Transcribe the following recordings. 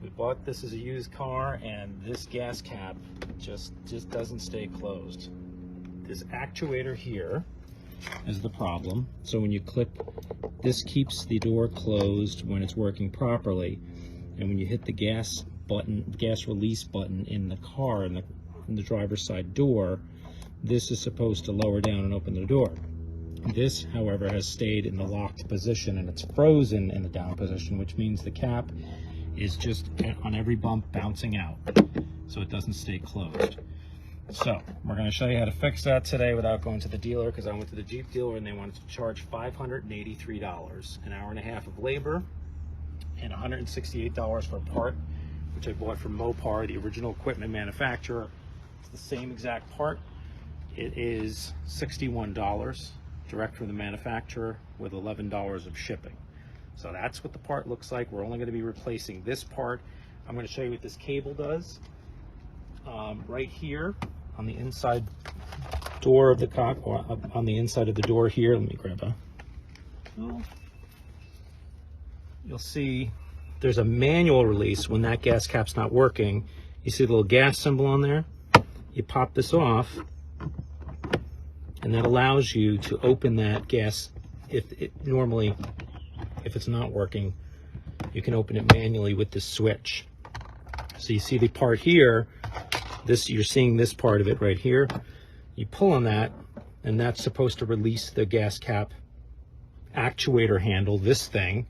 We bought this as a used car, and this gas cap just doesn't stay closed. This actuator here is the problem. So when you click, this keeps the door closed when it's working properly, and when you hit the gas button, gas release button in the car, in the driver's side door, this is supposed to lower down and open the door. This, however, has stayed in the locked position, and it's frozen in the down position, which means the cap is just on every bump bouncing out, so it doesn't stay closed. So we're going to show you how to fix that today without going to the dealer, because I went to the Jeep dealer and they wanted to charge $583, an hour and a half of labor, and $168 for a part, which I bought from Mopar, the original equipment manufacturer. It's the same exact part. It is $61 direct from the manufacturer with $11 of shipping. So that's what the part looks like. We're only going to be replacing this part. I'm going to show you what this cable does. Right here on the inside door of the cockpit, or on the inside of the door here, let me grab a tool. You'll see there's a manual release when that gas cap's not working. You see the little gas symbol on there? You pop this off, and that allows you to open that gas. Normally, if it's not working, you can open it manually with this switch. So you see the part here, you're seeing this part of it right here. You pull on that, and that's supposed to release the gas cap actuator handle, this thing.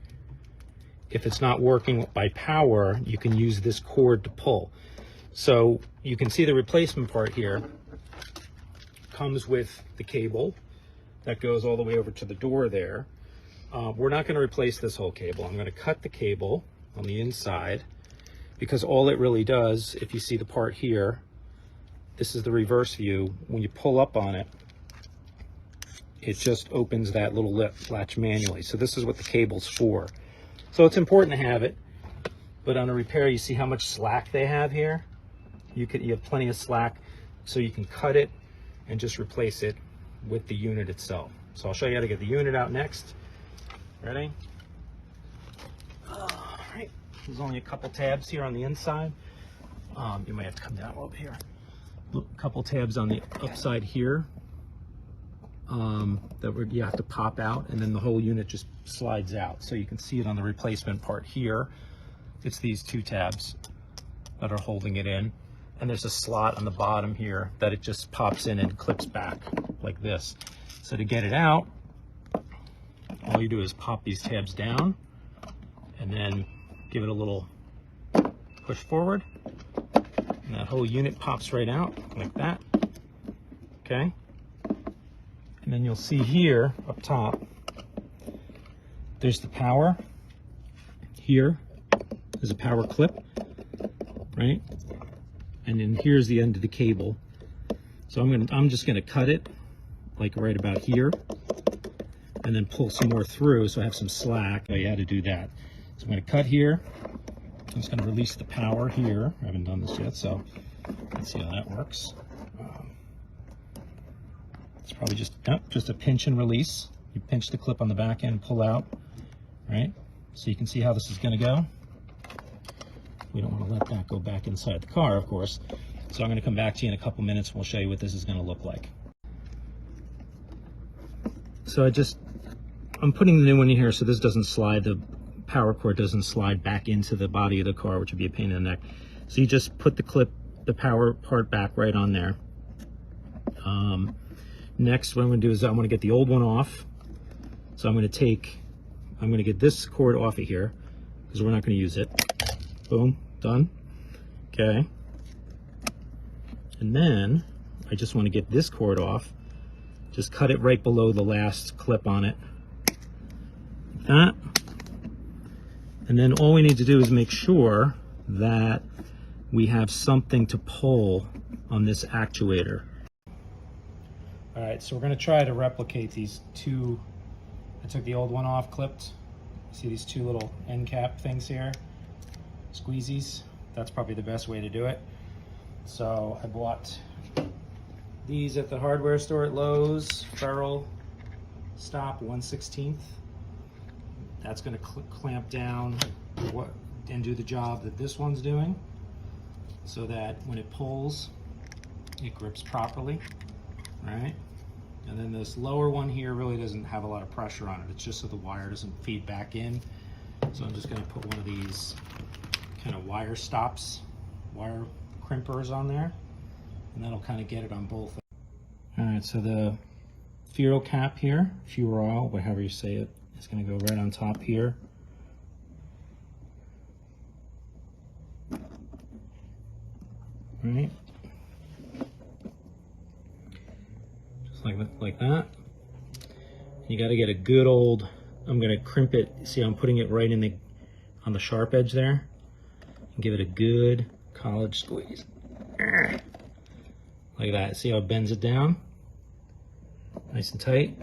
If it's not working by power, you can use this cord to pull. So you can see the replacement part here comes with the cable that goes all the way over to the door there. We're not going to replace this whole cable. I'm going to cut the cable on the inside, because all it really does, if you see the part here, this is the reverse view. When you pull up on it, it just opens that little latch manually. So this is what the cable's for. So it's important to have it, but on a repair, you see how much slack they have here? You have plenty of slack, so you can cut it and just replace it with the unit itself. So I'll show you how to get the unit out next. Ready? All right, there's only a couple tabs here on the inside. You might have to come down a little bit here. A couple tabs on the upside here that you have to pop out, and then the whole unit just slides out. So you can see it on the replacement part here. It's these two tabs that are holding it in, and there's a slot on the bottom here that it just pops in and clips back like this. So to get it out, all you do is pop these tabs down and then give it a little push forward, and that whole unit pops right out like that. Okay, and then you'll see here up top, there's the power. Here is a power clip, right? And then here's the end of the cable. So I'm just gonna cut it like right about here, and then pull some more through so I have some slack. You had to do that. So I'm gonna cut here. I'm just gonna release the power here. I haven't done this yet, so let's see how that works. It's probably just a pinch and release. You pinch the clip on the back end, pull out, right? So you can see how this is gonna go. We don't want to let that go back inside the car, of course. So I'm going to come back to you in a couple minutes and we'll show you what this is going to look like. So I'm putting the new one in here so this doesn't slide, the power cord doesn't slide back into the body of the car, which would be a pain in the neck. So you just put the power part back right on there. Next, what I'm going to do is I'm going to get the old one off. So I'm going to get this cord off of here because we're not going to use it. Boom, done. Okay. And then I just want to get this cord off. Just cut it right below the last clip on it. Like that. And then all we need to do is make sure that we have something to pull on this actuator. All right, so we're going to try to replicate these two. I took the old one off, clipped. See these two little end cap things here? Squeezies. That's probably the best way to do it. So I bought these at the hardware store at Lowe's. Ferrule stop 1/16. That's going to clamp down and do the job that this one's doing, so that when it pulls, it grips properly, right? And then this lower one here really doesn't have a lot of pressure on it. It's just so the wire doesn't feed back in. So I'm just gonna put one of these kind of wire stops, wire crimpers on there, and that'll kind of get it on both. All right, so the fuel cap here, fuel oil, however you say it, is gonna go right on top here. Right, just like that. You got to get a good old. I'm gonna crimp it. See, I'm putting it right in on the sharp edge there, and give it a good college squeeze, like that. See how it bends it down, nice and tight.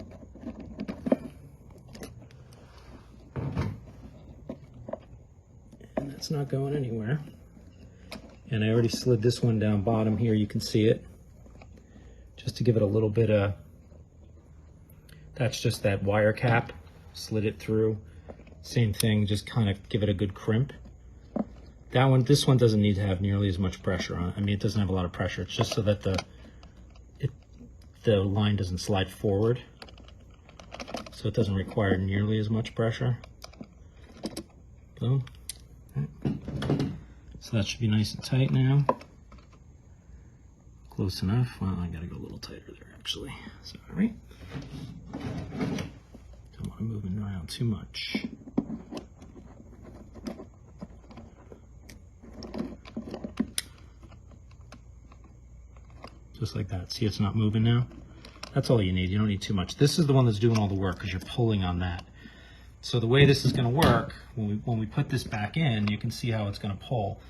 And that's not going anywhere. And I already slid this one down bottom here, you can see it, just to give it a little bit of, that's just that wire cap, slid it through. Same thing, just kind of give it a good crimp. This one doesn't need to have nearly as much pressure on it. I mean, it doesn't have a lot of pressure. It's just so that the line doesn't slide forward. So it doesn't require nearly as much pressure. Boom. So that should be nice and tight now. Close enough. Well, I gotta go a little tighter there actually. Sorry. Don't want to move it around too much. Just like that. See, it's not moving now? That's all you need. You don't need too much. This is the one that's doing all the work because you're pulling on that. So the way this is going to work, when we put this back in, you can see how it's going to pull.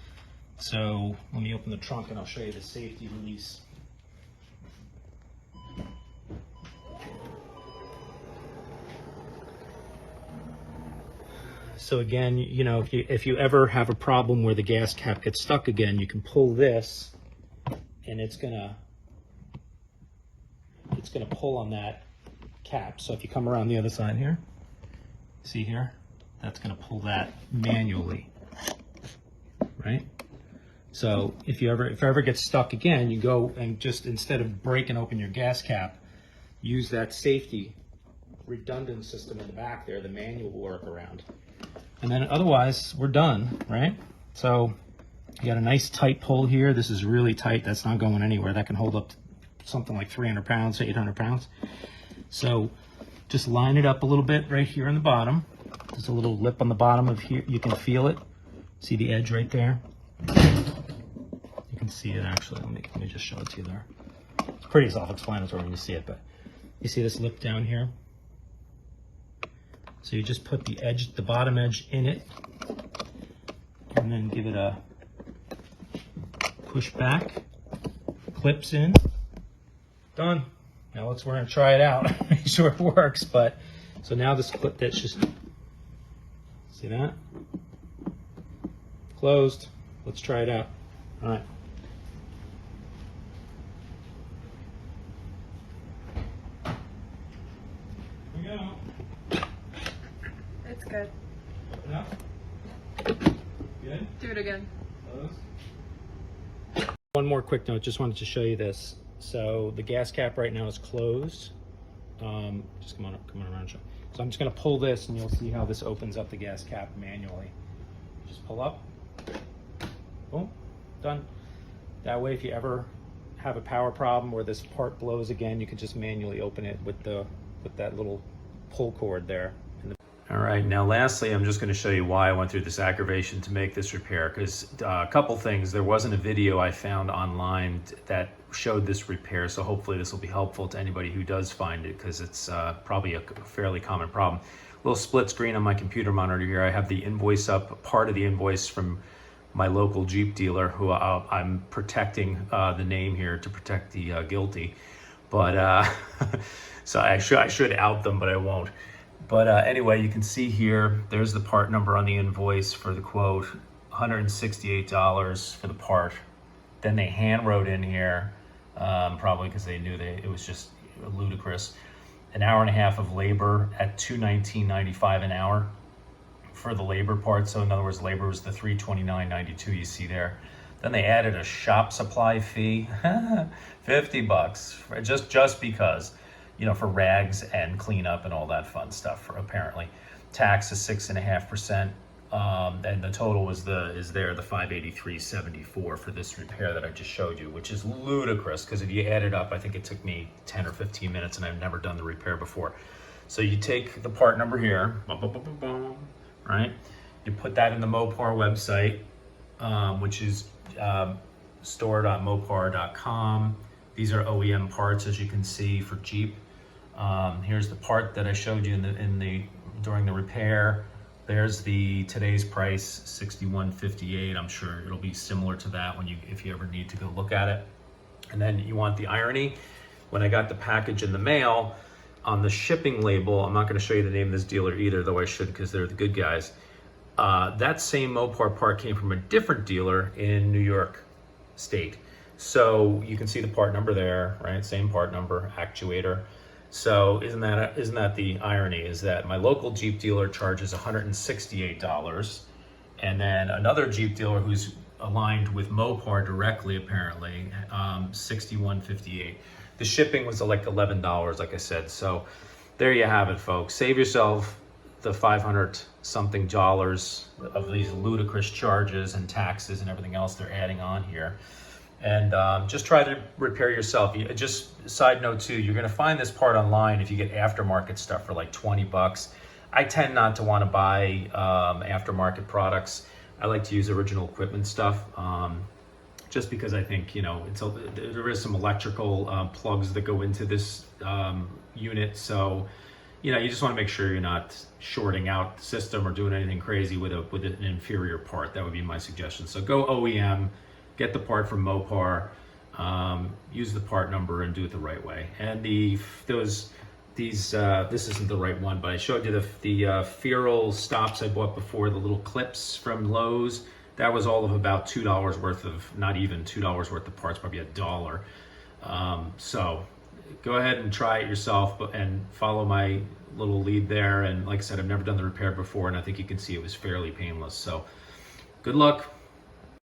So let me open the trunk and I'll show you the safety release. So again, you know, if you ever have a problem where the gas cap gets stuck again, you can pull this and it's gonna pull on that cap. So if you come around the other side here, see here, that's gonna pull that manually, right? So if it ever gets stuck again, you go and just, instead of breaking open your gas cap, use that safety redundant system in the back there, the manual workaround. And then otherwise, we're done, right? So you got a nice tight pull here. This is really tight. That's not going anywhere. That can hold up to something like 300 pounds, 800 pounds. So just line it up a little bit right here on the bottom. There's a little lip on the bottom of here. You can feel it. See the edge right there? You can see it actually. Let me just show it to you there. It's pretty self-explanatory when you see it, but you see this lip down here? So you just put the edge, the bottom edge in it, and then give it a push back, clips in, done. Now we're gonna try it out, make sure it works. But so now this clip, that's just, see that? Closed. Let's try it out. All right. Here we go. It's good. No? Good? Do it again. Close. One more quick note, just wanted to show you this. So the gas cap right now is closed. Just come on around. Show. So I'm just gonna pull this and you'll see how this opens up the gas cap manually. Just pull up, boom, done. That way if you ever have a power problem where this part blows again, you can just manually open it with that little pull cord there. All right, now lastly, I'm just going to show you why I went through this aggravation to make this repair, because a couple things. There wasn't a video I found online that showed this repair, so hopefully this will be helpful to anybody who does find it, because it's probably a fairly common problem. Little split screen on my computer monitor here. I have the invoice up, part of the invoice from my local Jeep dealer, who I'm protecting the name here to protect the guilty. But so I should out them, but I won't. But anyway, you can see here, there's the part number on the invoice for the quote, $168 for the part. Then they hand wrote in here, probably because they knew it was just ludicrous, an hour and a half of labor at $219.95 an hour for the labor part. So in other words, labor was the $329.92 you see there. Then they added a shop supply fee, $50, just because, for rags and cleanup and all that fun stuff. Apparently, tax is 6.5%, and the total is the $583.74 for this repair that I just showed you, which is ludicrous because if you add it up, I think it took me 10 or 15 minutes, and I've never done the repair before. So you take the part number here, right? You put that in the Mopar website, which is store.mopar.com. These are OEM parts, as you can see, for Jeep. Here's the part that I showed you during the repair. There's today's price, $61.58. I'm sure it'll be similar to that if you ever need to go look at it. And then you want the irony. When I got the package in the mail, on the shipping label, I'm not going to show you the name of this dealer either, though I should because they're the good guys. That same Mopar part came from a different dealer in New York State. So you can see the part number there, right? Same part number, actuator. So isn't that the irony, is that my local Jeep dealer charges $168, and then another Jeep dealer who's aligned with Mopar directly, apparently, $61.58. The shipping was like $11, like I said. So there you have it, folks. Save yourself the $500 something of these ludicrous charges and taxes and everything else they're adding on here. And just try to repair yourself. Just side note too, you're gonna find this part online if you get aftermarket stuff for like $20. I tend not to want to buy aftermarket products. I like to use original equipment stuff, just because I think, there is some electrical plugs that go into this unit. So, you just want to make sure you're not shorting out the system or doing anything crazy with an inferior part. That would be my suggestion. So go OEM, get the part from Mopar, use the part number and do it the right way. And this isn't the right one, but I showed you the ferrule stops I bought before, the little clips from Lowe's. That was all of about $2 worth of, not even $2 worth of parts, probably $1. So go ahead and try it yourself and follow my little lead there. And like I said, I've never done the repair before, and I think you can see it was fairly painless. So good luck.